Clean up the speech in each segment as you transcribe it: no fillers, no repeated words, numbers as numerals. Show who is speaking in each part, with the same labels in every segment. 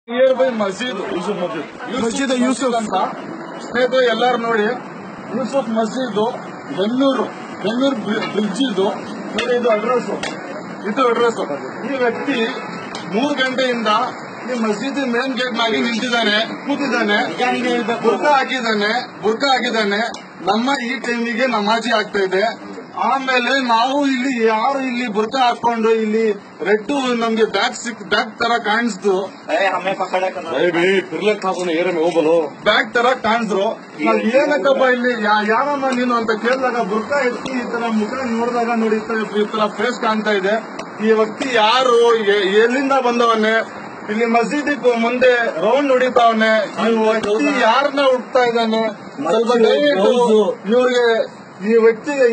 Speaker 1: Near by ಮಸ್ಜಿದ್ Yusuf ಅಂತ ಸ್ನೇಹಿತರು ಎಲ್ಲಾರು ನೋಡಿ. ಯೂಸುಫ್ ಮಸ್ಜಿದ್ ಬೆನ್ನೂರು ಬ್ರಿಡ್ಜ್ ಇದು ನೋಡಿ. ಇದು ಅಡ್ರೆಸ್. ಈ ವ್ಯಕ್ತಿ 3 ಗಂಟೆಯಿಂದ ಈ ಮಸ್ಜಿದ್ ಮೇನ್ ಗೇಟ್ ನಲ್ಲಿ ನಿಂತಿದ್ದಾನೆ, ಕೂತಿದ್ದಾನೆ, ಬುರ್ಕಾ ಹಾಕಿದ್ದಾನೆ. ನಮ್ಮ ಈ ಟೈಮಿಗೆ ನಮಾಜಿ ಆಗ್ತಾ ಇದೆ. ಆಮೇಲೆ ನಾವು ಇಲ್ಲಿ ಯಾರು ಇಲ್ಲಿ ಬುರ್ಕಾ ಹಾಕೊಂಡು ಇಲ್ಲಿ ರೆಡ್ ನಮ್ಗೆ ಬ್ಯಾಗ್ ತರ ಕಾಣಿಸ್ತು, ಬ್ಯಾಗ್ ತರ ಕಾಣಿಸ್ರು. ನಾವ್ ಏನಕ್ಕಪ್ಪ ಇಲ್ಲಿ ಯಾರಮ್ಮ ನೀನು ಅಂತ ಕೇಳಿದಾಗ ಬುರ್ಕಾ ಎತ್ತಿ ಈ ತರ ಮುಖ ನೋಡಿದಾಗ ನೋಡಿ ಈ ತರ ಫೇಸ್ ಕಾಣ್ತಾ ಇದೆ. ಈ ವ್ಯಕ್ತಿ ಯಾರು, ಎಲ್ಲಿಂದ ಬಂದವನ್ನೇ, ಇಲ್ಲಿ ಮಸ್ಜಿದ್ ಮುಂದೆ ರೌಂಡ್ ಹೊಡಿತಾವನೆ, ಈ ವ್ಯಕ್ತಿ ಯಾರನ್ನ ಹುಡ್ತಾ ಇದ್ದಾನೆ, ಸ್ವಲ್ಪ ದಯವಿಟ್ಟು ಇವ್ರಿಗೆ ಈ ವ್ಯಕ್ತಿಗೆ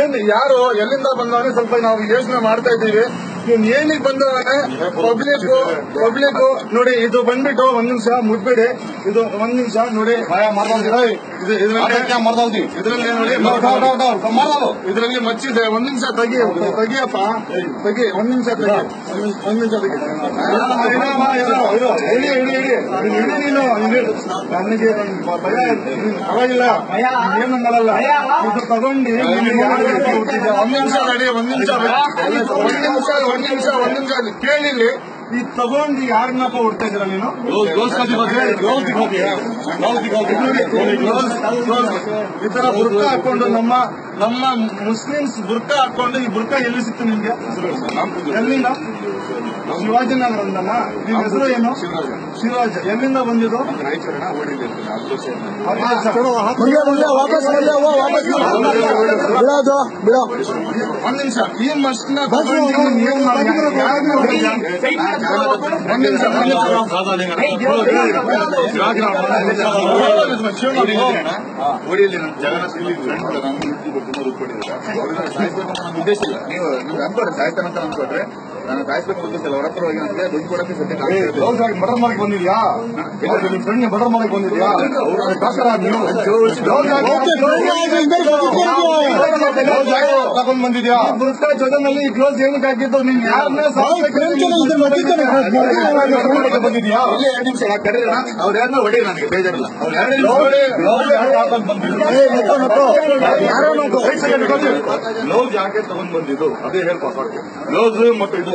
Speaker 1: ಏನ್ ಯಾರು ಎಲ್ಲಿಂದ ಬಂದವನೇ ಸ್ವಲ್ಪ ನಾವು ಯೋಚನೆ ಮಾಡ್ತಾ ಇದ್ದೀವಿ. ಇವ್ನು ಏನಿಗೆ ಬಂದವನೇ ಪಬ್ಲಿಕ್ ನೋಡಿ. ಇದು ಬಂದ್ಬಿಟ್ಟು 1 ನಿಮಿಷ ಮುಟ್ಬಿಡಿ. ಇದು 1 ನಿಮಿಷ ನೋಡಿ. ಇದರಲ್ಲಿ ಮಚ್ಚಿದೆ. 1 ನಿಮಿಷ ತೆಗಿಯಪ್ಪ, 1 ನಿಮಿಷ ತೆಗಿ. ನನಗೆ ಭಯ ಪರವಾಗಿಲ್ಲ, ಏನನ್ನಲ್ಲ. ಇದು ತಗೊಂಡು 1 ನಿಮಿಷ ನಡಿ, 1 ನಿಮಿಷ ಕೇಳಿಲ್ಲಿ. ಈ ತಗೊಂಡು ಯಾರನ್ನಪ್ಪ ಹುಡ್ತಾ ಇದ್ದೀರ ನೀನು? ಈ ತರ ಬುರ್ಕಾ ಹಾಕೊಂಡು ನಮ್ಮ ಮುಸ್ಲಿಮ್ಸ್ ಬುರ್ಕಾ ಹಾಕೊಂಡು, ಈ ಬುರ್ಕಾ ಎಲ್ಲಿ ಸಿಕ್ತು ನಿಮ್ಗೆ? ಎಲ್ಲಿಂದ? ಶಿವಾಜಿನಗರದಲ್ಲ. ನಿಮ್ ಹೆಸರು ಏನು? ಶಿವರಾಜ್. ಎಲ್ಲಿಂದ ಬಂದಿದ್ದು? ಒಂದ್ ನಿಮಿಷ. ಈ ಮಸ್ಟ್ನ
Speaker 2: ಉದ್ದೇಶ ಇಲ್ಲ. ನೀವು ಅನ್ಕೊಡ್ರಿ ಸಾಯ್ತಾನಂತ ಅನ್ಕೊಟ್ರೆ ನಾನು ಸಾಯಿಸ್ಬೇಕು ಉದ್ದೇಶ ಇಲ್ಲ. ಅವ್ರ ಹತ್ರ ಹೋಗಿ ನನಗೆ ದುಡ್ಡು ಕೊಡಕ್ಕೆ ಸದ್ಯ
Speaker 1: ಮರ್ಡರ್ ಮಾಡಕ್ ಬಂದಿದ್ಯಾ? ನಿಮ್ ಫ್ರೆಂಡ್ ಮರ್ಡರ್ ಮಾಡಕ್ ಬಂದಿದ್ಯಾ? ತಗೊಂಡ್ ಬಂದಿದ್ಯಾ? ಬುರ್ಕಾ ಜೊತೆನಲ್ಲಿ ಗ್ಲೋಸ್ ಏನಕ್ಕೆ ಹಾಕಿದ್ದು? ನೀನ್ ಯಾರನ್ನ ಬಂದಿದ್ಯಾ?
Speaker 2: 2 ನಿಮಿಷ ಅವ್ರು ಯಾರನ್ನ ಹೊಡಿ, ನನಗೆ ಬೇಜಾರಿಲ್ಲ. ಗ್ಲೌಸ್ ಯಾಕೆ ತಗೊಂಡ್ ಬಂದಿದ್ದು ಅದೇ ಹೇಳ್ಪ. ಗ್ಲೌಸ್ ಮತ್ತು ಇದು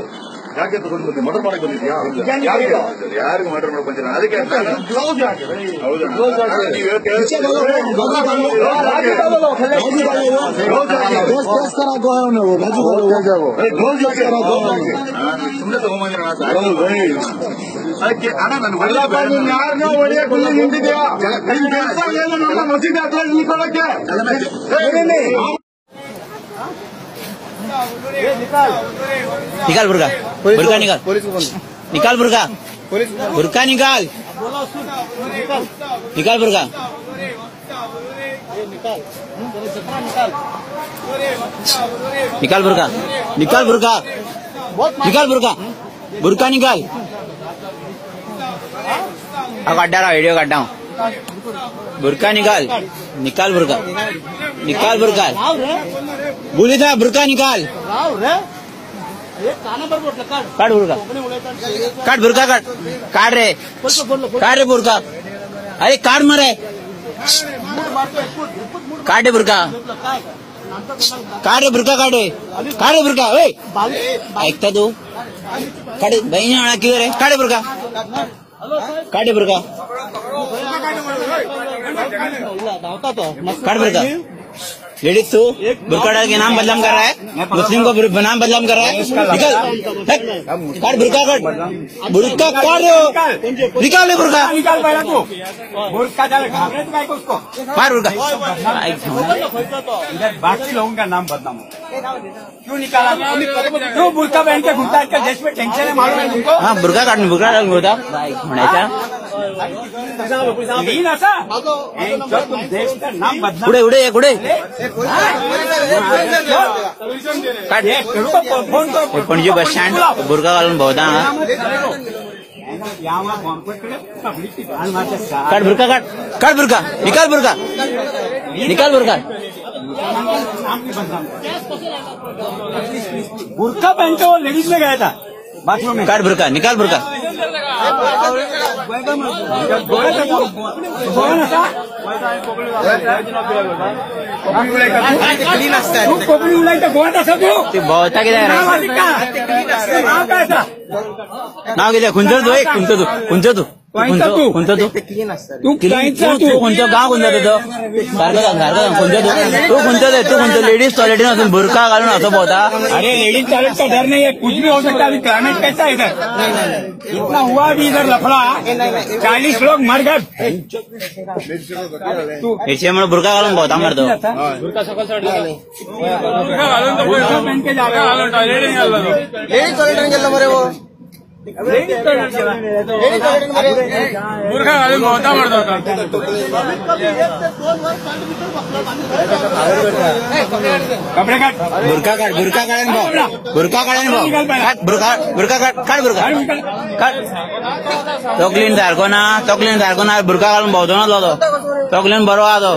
Speaker 2: ಯಾಕೆ ತಗೊಂಡ್ ಬಂದಿ? ಮರ್ಡರ್ ಮಾಡಕ್ ಬಂದಿದ್ಯಾ? ಯಾರಿಗೂ ಮರ್ಡರ್ ಮಾಡಕ್ ಬಂದಿಲ್ಲ. ಅದಕ್ಕೆ ಗ್ಲೌಸ್ ಯಾಕೆ? ಸುಮ್ಮನೆ ತಗೊಂಡ್ಬಂದಿರ ಅದಕ್ಕೆ ಅಣ್ಣ ನಾನು
Speaker 1: ಯಾರನ್ನ ಹೊಡೆಯಕ್ಕೆ ನಿಂತಿದ್ಯಾ? ಮಸೀದಿ ಹತ್ರ ನಿಂತ್ಕೊಳ್ಳಕ್ಕೆ
Speaker 3: निकाल बुर्का निकाल बुर्का निकाल बुर्का। निकाल बुर्का निकाल। अब काटा रहा वीडियो काटा हूँ। बुर्का निकाल बुर्का बोली था बुर्का निकाल। काट बुर्का काट रे बुर्का। अरे काट मरे काटे बुर्का काटे बुर्का काटे बुर्का ऐकता तू काटे बहीण क्यों रे काटे बुर्का काटे बुर्का काट बुर्का। लेडीज तू बुर्का डाल के नाम बदनाम कर रहा है, मुस्लिम को नाम बदनाम कर रहा है। निकल काट बुर्का काट रहे हो, निकाल बुर्का मार बुर्का।
Speaker 4: बाकी लोगों का नाम बदनाम क्यों निकाला? क्यों बुर्का पहन के घूमता है? देश में टेंशन है मालूम है तुमको?
Speaker 3: हाँ बुर्का होता
Speaker 4: तुम देश का नाम बदनाम
Speaker 3: उड़े पणजी बस स्टँड बुर्का घालून भोवता काट बुर्का निकाल बुर्का
Speaker 4: बुर्का पहन के वो लेडीज में गया था बाथरूम में।
Speaker 3: काट बुर्का निकाल बुर्का क्लीन असतात
Speaker 4: तू कोकणी उलायचं गोवात असं तू
Speaker 3: ते बहुता किती नाव किती खुंचर तू एक खुंचर तू कोणतं तू
Speaker 4: तू
Speaker 3: कोणतं गाव कोणतं तुझं सारखं कोणतं तू कोणतं लेडीज टॉयलेट असून बुरखा घालून असं बोलता
Speaker 4: अरे लेडीज टॉयलेट का डर नहीं है, कुछ भी हो सकता है। अभी क्लाइमेट कैसा है इधर, इतना हुआ भी इधर लफड़ा, 40 लोग मर गए।
Speaker 3: याच्यामुळे बुरखा घालून बोलता मरतो
Speaker 4: बुरखा पहन के जा रहा है, टॉयलेट नहीं घालला तो।
Speaker 3: लेडीज टॉयलेट गेला मरे वो
Speaker 4: बुरखा घालून बोलता मरतो कपडे काढ,
Speaker 3: बुरखा काढ बुरखा तो क्लीन सारखो ना बुरखा घालून भावतो ना तो क्लीन बरोबर तो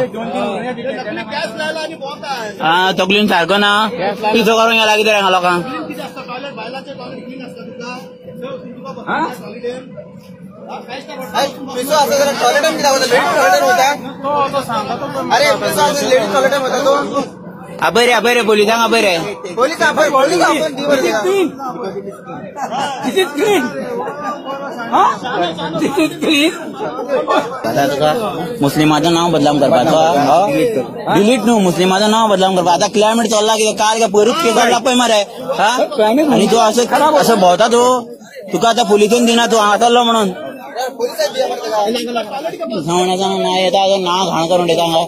Speaker 3: हा तो क्लीन सारखो ना तिथं करून यायला किती रे लोकांक
Speaker 5: टॉयलेट होता तो
Speaker 3: अबरे पोलिसांक अबरे
Speaker 5: पोलीस
Speaker 3: आता तुका मुस्लिमाचं नाव बदलाम करपाचो डिलीट न्हू मुस्लिमाचं नाव बदलाम करपा आता क्लायमेट चल्ला कितें काल काय परत केस काडला पळय मरे हा आणि तू असं भोंवता तुका आता पोलिसून दिना तू हांगासरलो म्हणून सांगण्याचा नाही येता नाव घाण करून देता हांगा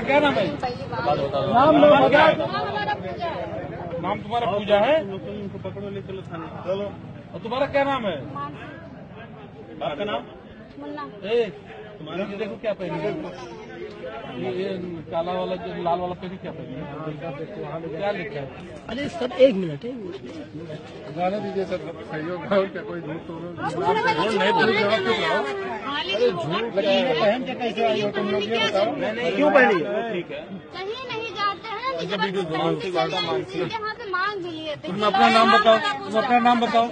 Speaker 4: क्या नाम है? नाम तुम्हारा पूजा है? उनको पकड़ो ले चलो थाने। चलो। और तुम्हारा क्या नाम है? आपका नाम? तुम्हारा ये देखो क्या पहनी है? ये काला वाला जो लाल वाला पहनी क्या पहनी है? क्या लिखा है?
Speaker 5: अरे सर एक मिनट
Speaker 4: गाने दीजिए सर, सहयोग क्या कोई झूठ तो
Speaker 5: क्यों पहनी?
Speaker 4: ठीक है।
Speaker 6: कहीं नहीं जाते हैं,
Speaker 4: वीडियो
Speaker 6: यहाँ पे मांग भी लिए थे।
Speaker 4: तुम अपना नाम बताओ,